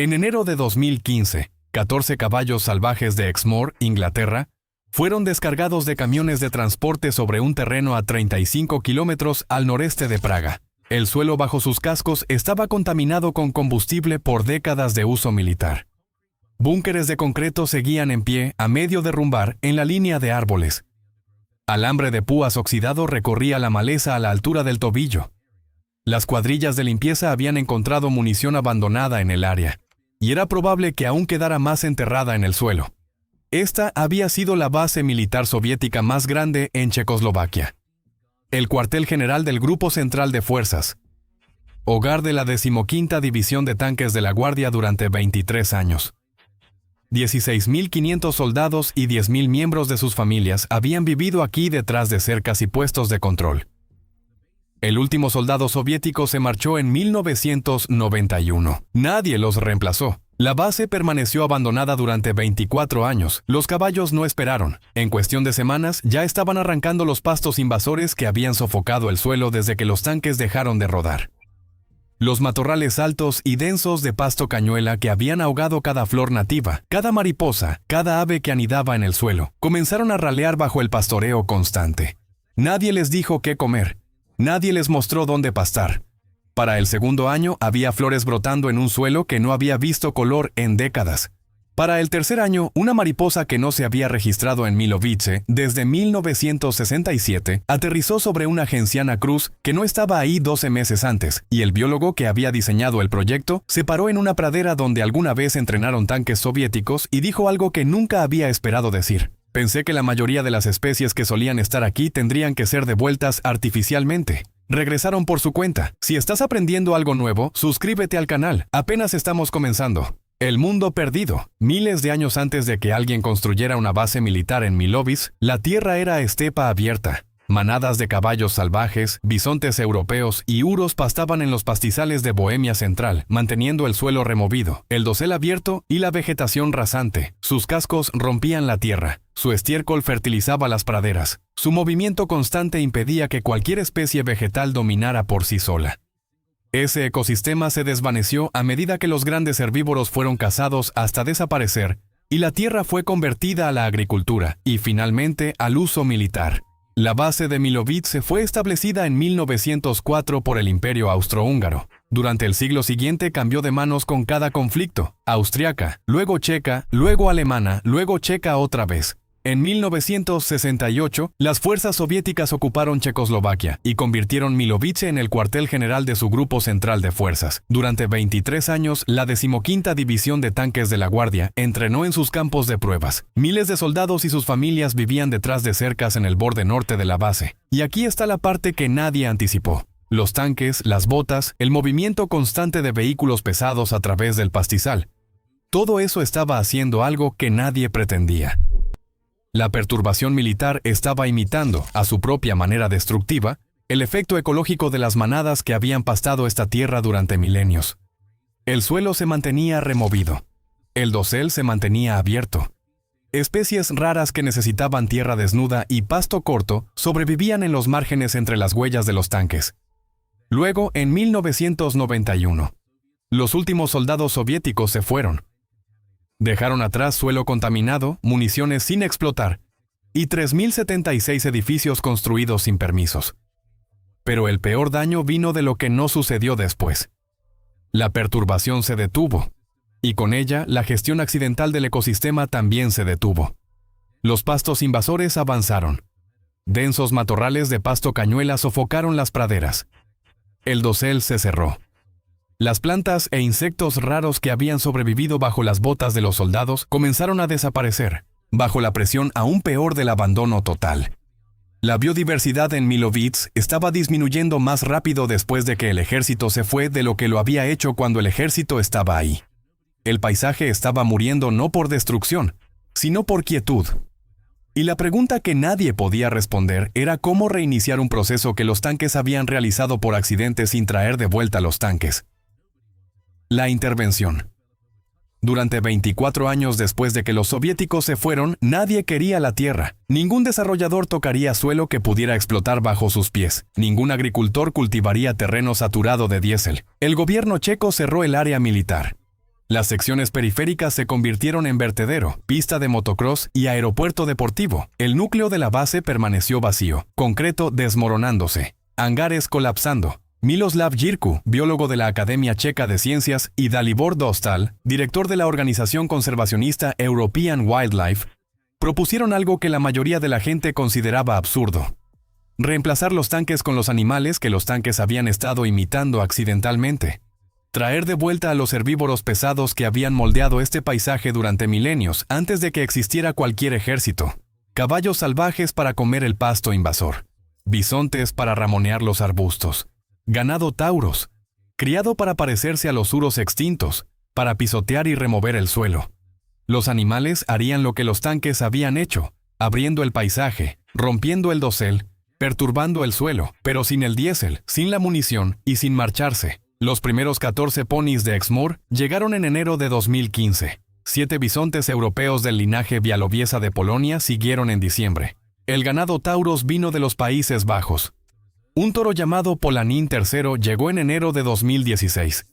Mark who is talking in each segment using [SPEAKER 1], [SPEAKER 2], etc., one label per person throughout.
[SPEAKER 1] En enero de 2015, 14 caballos salvajes de Exmoor, Inglaterra, fueron descargados de camiones de transporte sobre un terreno a 35 kilómetros al noreste de Praga. El suelo bajo sus cascos estaba contaminado con combustible por décadas de uso militar. Búnkeres de concreto seguían en pie a medio derrumbar en la línea de árboles. Alambre de púas oxidado recorría la maleza a la altura del tobillo. Las cuadrillas de limpieza habían encontrado munición abandonada en el área, y era probable que aún quedara más enterrada en el suelo. Esta había sido la base militar soviética más grande en Checoslovaquia. El cuartel general del Grupo Central de Fuerzas, hogar de la 15ª División de Tanques de la Guardia durante 23 años. 16.500 soldados y 10.000 miembros de sus familias habían vivido aquí detrás de cercas y puestos de control. El último soldado soviético se marchó en 1991. Nadie los reemplazó. La base permaneció abandonada durante 24 años. Los caballos no esperaron. En cuestión de semanas, ya estaban arrancando los pastos invasores que habían sofocado el suelo desde que los tanques dejaron de rodar. Los matorrales altos y densos de pasto cañuela que habían ahogado cada flor nativa, cada mariposa, cada ave que anidaba en el suelo, comenzaron a ralear bajo el pastoreo constante. Nadie les dijo qué comer. Nadie les mostró dónde pastar. Para el segundo año había flores brotando en un suelo que no había visto color en décadas. Para el tercer año, una mariposa que no se había registrado en Milovice desde 1967 aterrizó sobre una genciana cruz que no estaba ahí 12 meses antes, y el biólogo que había diseñado el proyecto se paró en una pradera donde alguna vez entrenaron tanques soviéticos y dijo algo que nunca había esperado decir. Pensé que la mayoría de las especies que solían estar aquí tendrían que ser devueltas artificialmente. Regresaron por su cuenta. Si estás aprendiendo algo nuevo, suscríbete al canal. Apenas estamos comenzando. El mundo perdido. Miles de años antes de que alguien construyera una base militar en Milovice, la tierra era estepa abierta. Manadas de caballos salvajes, bisontes europeos y uros pastaban en los pastizales de Bohemia Central, manteniendo el suelo removido, el dosel abierto y la vegetación rasante. Sus cascos rompían la tierra. Su estiércol fertilizaba las praderas. Su movimiento constante impedía que cualquier especie vegetal dominara por sí sola. Ese ecosistema se desvaneció a medida que los grandes herbívoros fueron cazados hasta desaparecer, y la tierra fue convertida a la agricultura y finalmente al uso militar. La base de Milovice fue establecida en 1904 por el Imperio Austrohúngaro. Durante el siglo siguiente cambió de manos con cada conflicto: austriaca, luego checa, luego alemana, luego checa otra vez. En 1968, las fuerzas soviéticas ocuparon Checoslovaquia y convirtieron Milovice en el cuartel general de su Grupo Central de Fuerzas. Durante 23 años, la 15ª División de Tanques de la Guardia entrenó en sus campos de pruebas. Miles de soldados y sus familias vivían detrás de cercas en el borde norte de la base. Y aquí está la parte que nadie anticipó. Los tanques, las botas, el movimiento constante de vehículos pesados a través del pastizal. Todo eso estaba haciendo algo que nadie pretendía. La perturbación militar estaba imitando, a su propia manera destructiva, el efecto ecológico de las manadas que habían pastado esta tierra durante milenios. El suelo se mantenía removido. El dosel se mantenía abierto. Especies raras que necesitaban tierra desnuda y pasto corto sobrevivían en los márgenes entre las huellas de los tanques. Luego, en 1991, los últimos soldados soviéticos se fueron. Dejaron atrás suelo contaminado, municiones sin explotar y 3.076 edificios construidos sin permisos. Pero el peor daño vino de lo que no sucedió después. La perturbación se detuvo, y con ella la gestión accidental del ecosistema también se detuvo. Los pastos invasores avanzaron. Densos matorrales de pasto cañuela sofocaron las praderas. El dosel se cerró. Las plantas e insectos raros que habían sobrevivido bajo las botas de los soldados comenzaron a desaparecer, bajo la presión aún peor del abandono total. La biodiversidad en Milovice estaba disminuyendo más rápido después de que el ejército se fue de lo que lo había hecho cuando el ejército estaba ahí. El paisaje estaba muriendo no por destrucción, sino por quietud. Y la pregunta que nadie podía responder era cómo reiniciar un proceso que los tanques habían realizado por accidente sin traer de vuelta los tanques. La intervención. Durante 24 años después de que los soviéticos se fueron, nadie quería la tierra. Ningún desarrollador tocaría suelo que pudiera explotar bajo sus pies. Ningún agricultor cultivaría terreno saturado de diésel. El gobierno checo cerró el área militar. Las secciones periféricas se convirtieron en vertedero, pista de motocross y aeropuerto deportivo. El núcleo de la base permaneció vacío, concreto desmoronándose, hangares colapsando. Miloslav Jirku, biólogo de la Academia Checa de Ciencias, y Dalibor Dostal, director de la organización conservacionista European Wildlife, propusieron algo que la mayoría de la gente consideraba absurdo: reemplazar los tanques con los animales que los tanques habían estado imitando accidentalmente. Traer de vuelta a los herbívoros pesados que habían moldeado este paisaje durante milenios antes de que existiera cualquier ejército. Caballos salvajes para comer el pasto invasor. Bisontes para ramonear los arbustos. Ganado tauros, criado para parecerse a los uros extintos, para pisotear y remover el suelo. Los animales harían lo que los tanques habían hecho, abriendo el paisaje, rompiendo el dosel, perturbando el suelo, pero sin el diésel, sin la munición y sin marcharse. Los primeros 14 ponis de Exmoor llegaron en enero de 2015. 7 bisontes europeos del linaje Bialowieza de Polonia siguieron en diciembre. El ganado tauros vino de los Países Bajos. Un toro llamado Polanín III llegó en enero de 2016.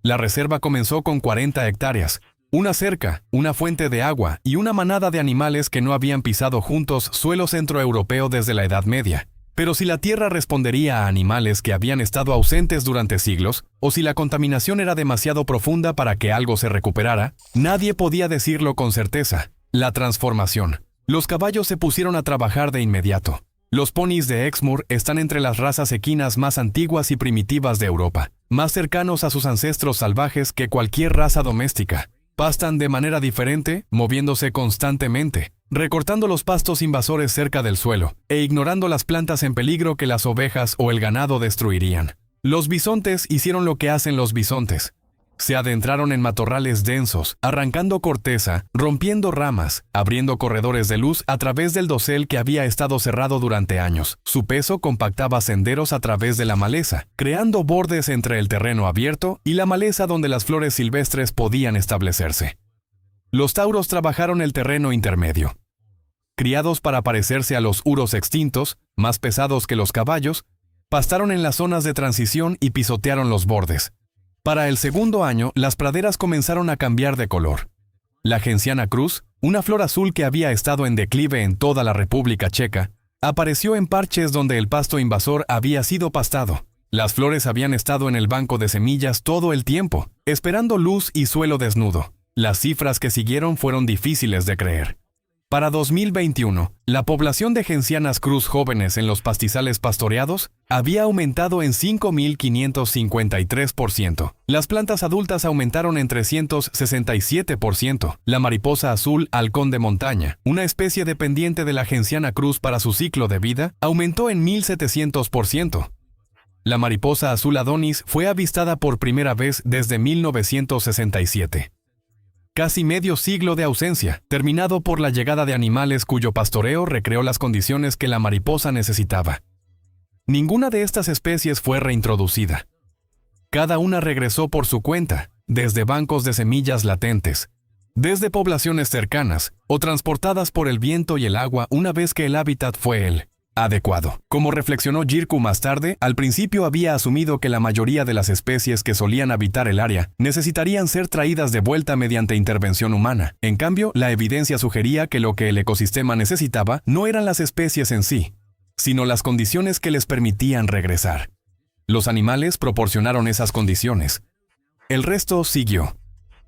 [SPEAKER 1] La reserva comenzó con 40 hectáreas, una cerca, una fuente de agua y una manada de animales que no habían pisado juntos suelo centroeuropeo desde la Edad Media. Pero si la tierra respondería a animales que habían estado ausentes durante siglos, o si la contaminación era demasiado profunda para que algo se recuperara, nadie podía decirlo con certeza. La transformación. Los caballos se pusieron a trabajar de inmediato. Los ponis de Exmoor están entre las razas equinas más antiguas y primitivas de Europa, más cercanos a sus ancestros salvajes que cualquier raza doméstica. Pastan de manera diferente, moviéndose constantemente, recortando los pastos invasores cerca del suelo, e ignorando las plantas en peligro que las ovejas o el ganado destruirían. Los bisontes hicieron lo que hacen los bisontes. Se adentraron en matorrales densos, arrancando corteza, rompiendo ramas, abriendo corredores de luz a través del dosel que había estado cerrado durante años. Su peso compactaba senderos a través de la maleza, creando bordes entre el terreno abierto y la maleza donde las flores silvestres podían establecerse. Los tauros trabajaron el terreno intermedio. Criados para parecerse a los uros extintos, más pesados que los caballos, pastaron en las zonas de transición y pisotearon los bordes. Para el segundo año, las praderas comenzaron a cambiar de color. La Genciana cruz, una flor azul que había estado en declive en toda la República Checa, apareció en parches donde el pasto invasor había sido pastado. Las flores habían estado en el banco de semillas todo el tiempo, esperando luz y suelo desnudo. Las cifras que siguieron fueron difíciles de creer. Para 2021, la población de gencianas cruz jóvenes en los pastizales pastoreados había aumentado en 5.553%. Las plantas adultas aumentaron en 367%. La mariposa azul halcón de montaña, una especie dependiente de la genciana cruz para su ciclo de vida, aumentó en 1.700%. La mariposa azul Adonis fue avistada por primera vez desde 1967. Casi medio siglo de ausencia, terminado por la llegada de animales cuyo pastoreo recreó las condiciones que la mariposa necesitaba. Ninguna de estas especies fue reintroducida. Cada una regresó por su cuenta, desde bancos de semillas latentes, desde poblaciones cercanas, o transportadas por el viento y el agua una vez que el hábitat fue el adecuado. Como reflexionó Jirku más tarde, al principio había asumido que la mayoría de las especies que solían habitar el área necesitarían ser traídas de vuelta mediante intervención humana. En cambio, la evidencia sugería que lo que el ecosistema necesitaba no eran las especies en sí, sino las condiciones que les permitían regresar. Los animales proporcionaron esas condiciones. El resto siguió.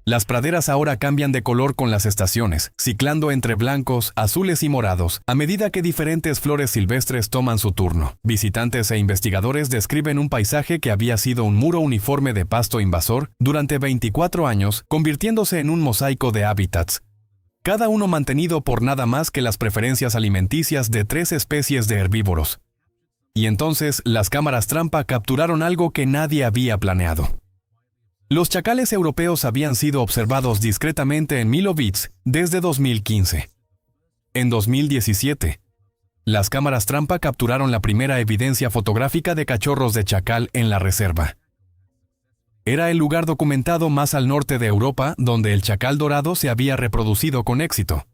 [SPEAKER 1] Las praderas ahora cambian de color con las estaciones, ciclando entre blancos, azules y morados, a medida que diferentes flores silvestres toman su turno. Visitantes e investigadores describen un paisaje que había sido un muro uniforme de pasto invasor durante 24 años, convirtiéndose en un mosaico de hábitats, cada uno mantenido por nada más que las preferencias alimenticias de 3 especies de herbívoros. Y entonces, las cámaras trampa capturaron algo que nadie había planeado. Los chacales europeos habían sido observados discretamente en Milovic desde 2015. En 2017, las cámaras trampa capturaron la primera evidencia fotográfica de cachorros de chacal en la reserva. Era el lugar documentado más al norte de Europa donde el chacal dorado se había reproducido con éxito.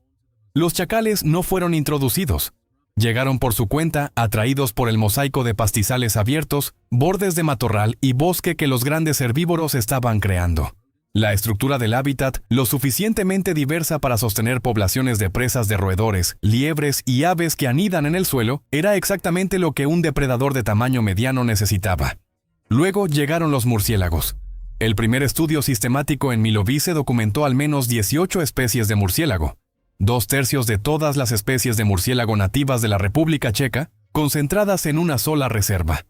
[SPEAKER 1] Los chacales no fueron introducidos. Llegaron por su cuenta, atraídos por el mosaico de pastizales abiertos, bordes de matorral y bosque que los grandes herbívoros estaban creando. La estructura del hábitat, lo suficientemente diversa para sostener poblaciones de presas de roedores, liebres y aves que anidan en el suelo, era exactamente lo que un depredador de tamaño mediano necesitaba. Luego llegaron los murciélagos. El primer estudio sistemático en Milovice documentó al menos 18 especies de murciélago. 2/3 de todas las especies de murciélago nativas de la República Checa, concentradas en una sola reserva.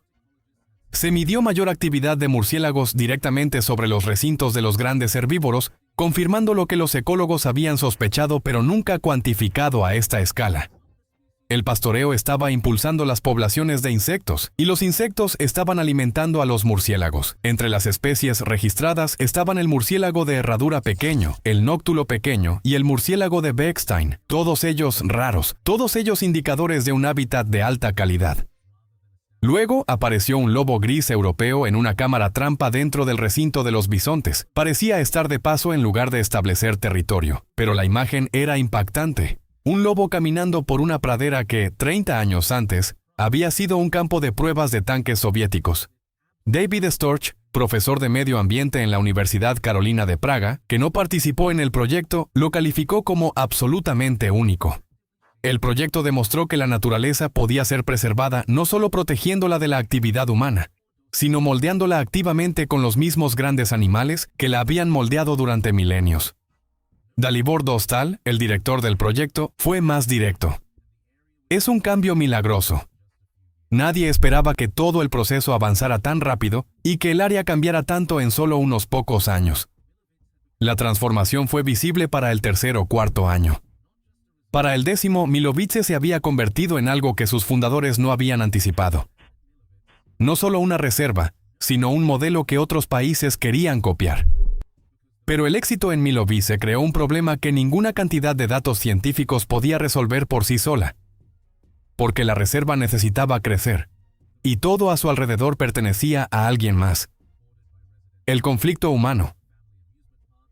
[SPEAKER 1] Se midió mayor actividad de murciélagos directamente sobre los recintos de los grandes herbívoros, confirmando lo que los ecólogos habían sospechado pero nunca cuantificado a esta escala. El pastoreo estaba impulsando las poblaciones de insectos, y los insectos estaban alimentando a los murciélagos. Entre las especies registradas estaban el murciélago de herradura pequeño, el nóctulo pequeño y el murciélago de Bechstein, todos ellos raros, todos ellos indicadores de un hábitat de alta calidad. Luego apareció un lobo gris europeo en una cámara trampa dentro del recinto de los bisontes. Parecía estar de paso en lugar de establecer territorio, pero la imagen era impactante. Un lobo caminando por una pradera que, 30 años antes, había sido un campo de pruebas de tanques soviéticos. David Storch, profesor de medio ambiente en la Universidad Carolina de Praga, que no participó en el proyecto, lo calificó como absolutamente único. El proyecto demostró que la naturaleza podía ser preservada no solo protegiéndola de la actividad humana, sino moldeándola activamente con los mismos grandes animales que la habían moldeado durante milenios. Dalibor Dostal, el director del proyecto, fue más directo. Es un cambio milagroso. Nadie esperaba que todo el proceso avanzara tan rápido y que el área cambiara tanto en solo unos pocos años. La transformación fue visible para el tercer o cuarto año. Para el 10º, Milovice se había convertido en algo que sus fundadores no habían anticipado. No solo una reserva, sino un modelo que otros países querían copiar. Pero el éxito en Milovice creó un problema que ninguna cantidad de datos científicos podía resolver por sí sola. Porque la reserva necesitaba crecer, y todo a su alrededor pertenecía a alguien más. El conflicto humano.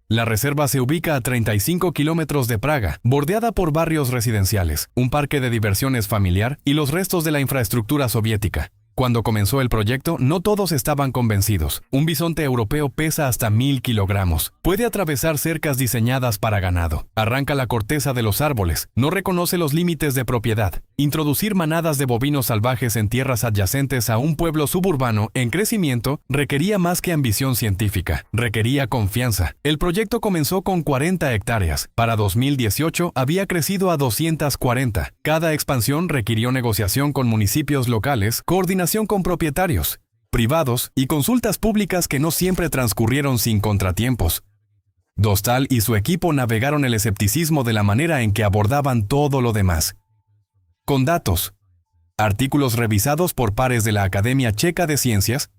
[SPEAKER 1] La reserva se ubica a 35 kilómetros de Praga, bordeada por barrios residenciales, un parque de diversiones familiar y los restos de la infraestructura soviética. Cuando comenzó el proyecto, no todos estaban convencidos. Un bisonte europeo pesa hasta 1000 kilogramos. Puede atravesar cercas diseñadas para ganado. Arranca la corteza de los árboles. No reconoce los límites de propiedad. Introducir manadas de bovinos salvajes en tierras adyacentes a un pueblo suburbano en crecimiento requería más que ambición científica. Requería confianza. El proyecto comenzó con 40 hectáreas. Para 2018 había crecido a 240. Cada expansión requirió negociación con municipios locales, coordinación con propietarios privados y consultas públicas que no siempre transcurrieron sin contratiempos. Dostal y su equipo navegaron el escepticismo de la manera en que abordaban todo lo demás. Con datos, artículos revisados por pares de la Academia Checa de Ciencias,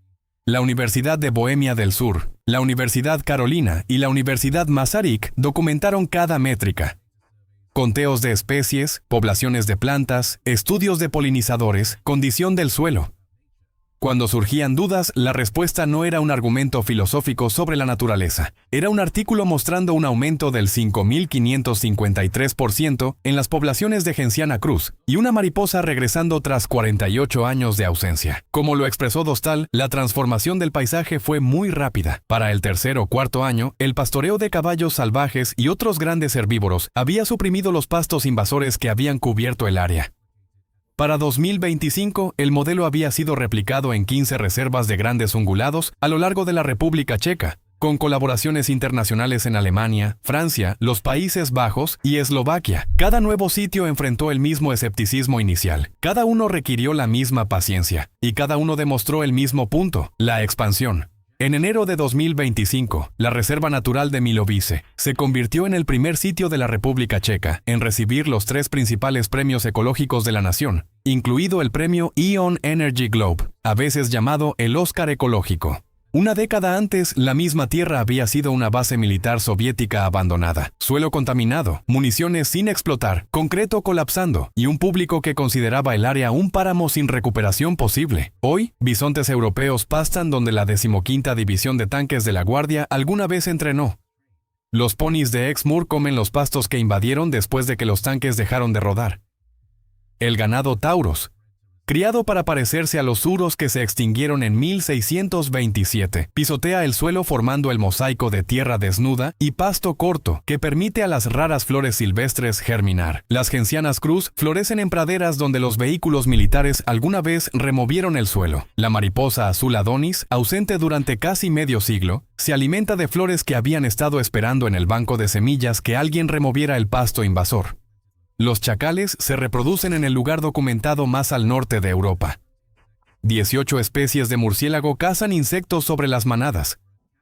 [SPEAKER 1] la Universidad de Bohemia del Sur, la Universidad Carolina y la Universidad Masaryk documentaron cada métrica. Conteos de especies, poblaciones de plantas, estudios de polinizadores, condición del suelo. Cuando surgían dudas, la respuesta no era un argumento filosófico sobre la naturaleza. Era un artículo mostrando un aumento del 5.553% en las poblaciones de Genciana Cruz y una mariposa regresando tras 48 años de ausencia. Como lo expresó Dostal, la transformación del paisaje fue muy rápida. Para el tercer o cuarto año, el pastoreo de caballos salvajes y otros grandes herbívoros había suprimido los pastos invasores que habían cubierto el área. Para 2025, el modelo había sido replicado en 15 reservas de grandes ungulados a lo largo de la República Checa, con colaboraciones internacionales en Alemania, Francia, los Países Bajos y Eslovaquia. Cada nuevo sitio enfrentó el mismo escepticismo inicial. Cada uno requirió la misma paciencia, y cada uno demostró el mismo punto, la expansión. En enero de 2025, la Reserva Natural de Milovice se convirtió en el primer sitio de la República Checa en recibir los 3 principales premios ecológicos de la nación, incluido el premio Ion Energy Globe, a veces llamado el Oscar ecológico. Una década antes, la misma tierra había sido una base militar soviética abandonada, suelo contaminado, municiones sin explotar, concreto colapsando y un público que consideraba el área un páramo sin recuperación posible. Hoy, bisontes europeos pastan donde la 15ª División de Tanques de la Guardia alguna vez entrenó. Los ponis de Exmoor comen los pastos que invadieron después de que los tanques dejaron de rodar. El ganado Tauros, Criado para parecerse a los suros que se extinguieron en 1627, pisotea el suelo formando el mosaico de tierra desnuda y pasto corto que permite a las raras flores silvestres germinar. Las gencianas cruz florecen en praderas donde los vehículos militares alguna vez removieron el suelo. La mariposa azul Adonis, ausente durante casi medio siglo, se alimenta de flores que habían estado esperando en el banco de semillas que alguien removiera el pasto invasor. Los chacales se reproducen en el lugar documentado más al norte de Europa. 18 especies de murciélago cazan insectos sobre las manadas.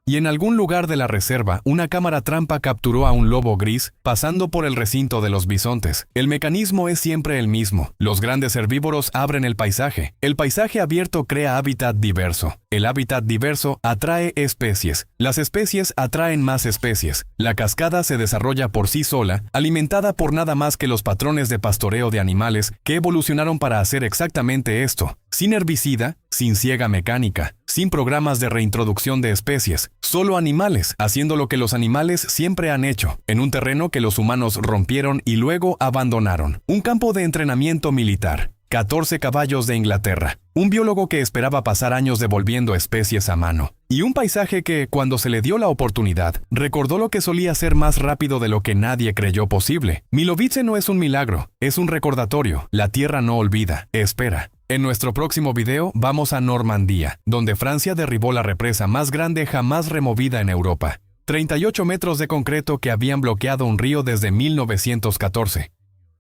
[SPEAKER 1] Y en algún lugar de la reserva, una cámara trampa capturó a un lobo gris pasando por el recinto de los bisontes. El mecanismo es siempre el mismo. Los grandes herbívoros abren el paisaje. El paisaje abierto crea hábitat diverso. El hábitat diverso atrae especies. Las especies atraen más especies. La cascada se desarrolla por sí sola, alimentada por nada más que los patrones de pastoreo de animales que evolucionaron para hacer exactamente esto. Sin herbicida, sin siega mecánica, sin programas de reintroducción de especies, solo animales, haciendo lo que los animales siempre han hecho, en un terreno que los humanos rompieron y luego abandonaron. Un campo de entrenamiento militar. 14 caballos de Inglaterra. Un biólogo que esperaba pasar años devolviendo especies a mano. Y un paisaje que, cuando se le dio la oportunidad, recordó lo que solía ser más rápido de lo que nadie creyó posible. Milovice no es un milagro, es un recordatorio. La tierra no olvida, espera. En nuestro próximo video vamos a Normandía, donde Francia derribó la represa más grande jamás removida en Europa. 38 metros de concreto que habían bloqueado un río desde 1914.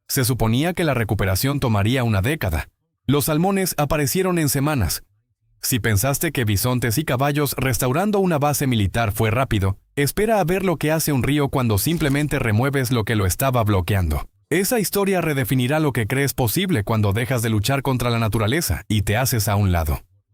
[SPEAKER 1] Se suponía que la recuperación tomaría una década. Los salmones aparecieron en semanas. Si pensaste que bisontes y caballos restaurando una base militar fue rápido, espera a ver lo que hace un río cuando simplemente remueves lo que lo estaba bloqueando. Esa historia redefinirá lo que crees posible cuando dejas de luchar contra la naturaleza y te haces a un lado.